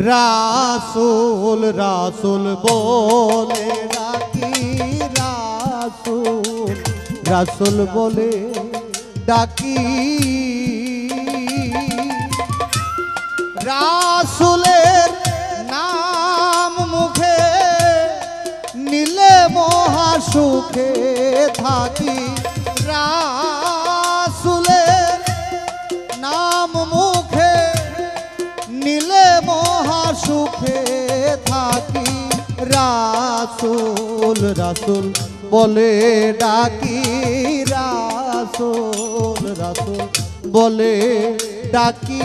রাসূল রাসূল বলে ডাকি, রাসূল রাসূল বলে ডাকি। রাসূলের নাম মুখে নিলে মহা সুখে থাকি। রাসূলের নাম মুখে নিলে মহা সুখে থাকি। রাসূল রাসূল বলে ডাকি, রাসূল রাসূল বলে ডাকি।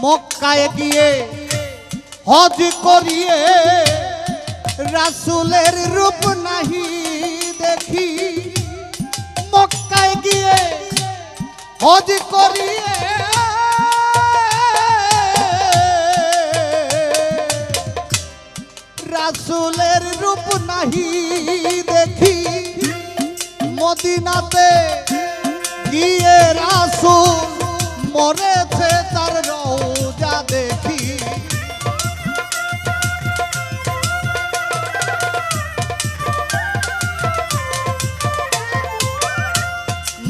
মক্কায় গিয়ে হজ করিয়ে রাসূলের রূপ নাহি দেখি। মক্কায় গিয়ে হজ করিয়ে রাসূলের রূপ নাহি দেখি। মদিনাতে গিয়ে রাসূল মরেছে তার রওজা দেখি।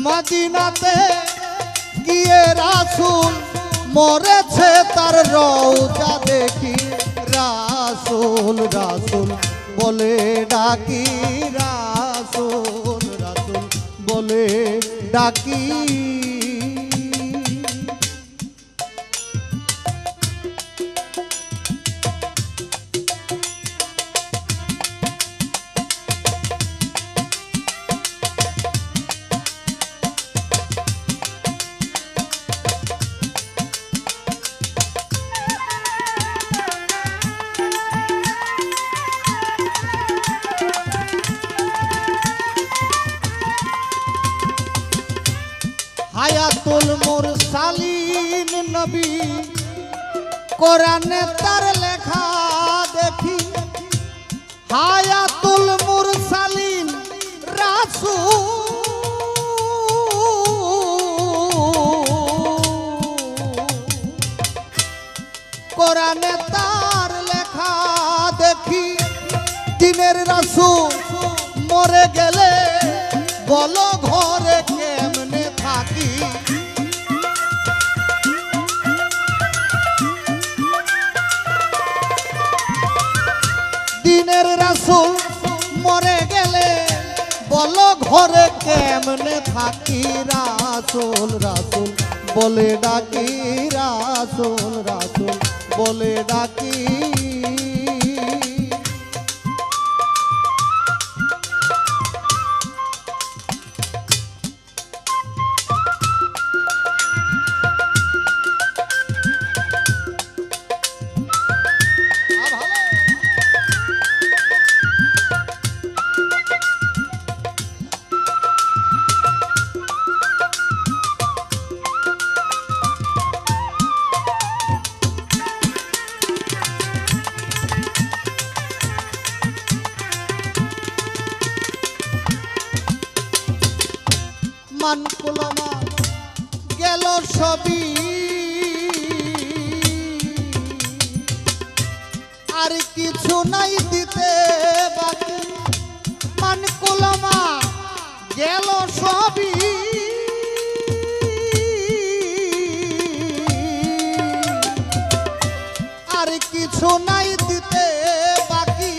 মদিনাতে গিয়ে রাসূল মরেছে তার রওজা দেখি। রাসূল রাসূল বলে ডাকি, রাসূল রাসূল বলে ডাকি। হায়াতুল মুরসালিন নবী কোরআনে তার লেখা দেখি। হায়াতুল মুরসালিন রাসূল কোরআনে তার লেখা দেখি। দিনের রাসূল মরে গেলে বলো ঘরে কেমনে থাকি। দিনের রাসূল মরে গেলে বলো ঘরে কেমনে থাকি। রাসূল রাসূল বলে ডাকি, রাসূল রাসূল বলে ডাকি। মান কুলামা গেল সবই, আর কিছু নাই দিতে বাকি। মান কুলামা গেল সবই, আর কিছু নাই দিতে বাকি।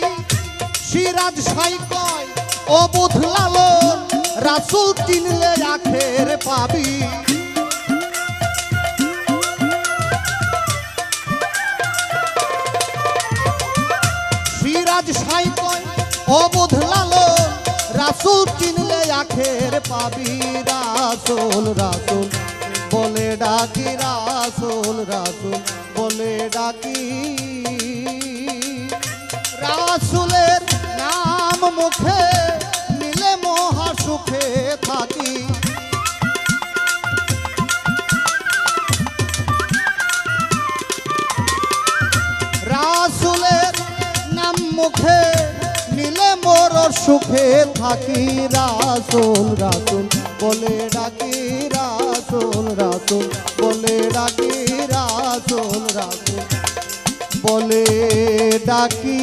সিরাজ সাই কয় ও বুধলালন, রাসূল চিনলে আখের পাবি। সিরাজ সাই কয় অবুধ লালন রাসূল চিনলে আখের পাবি রাসূল রাসূল বলে ডাকি রাসূল রাসূল বলে ডাকি রাসূলের নাম মুখে নিলে মহা সুখে থাকি রাসূলের নাম মুখে নিলে মোর সুখে থাকি রাসূল রাসূল বলে ডাকি রাসূল রাসূল বলে ডাকি রাসূল রাসূল বলে ডাকি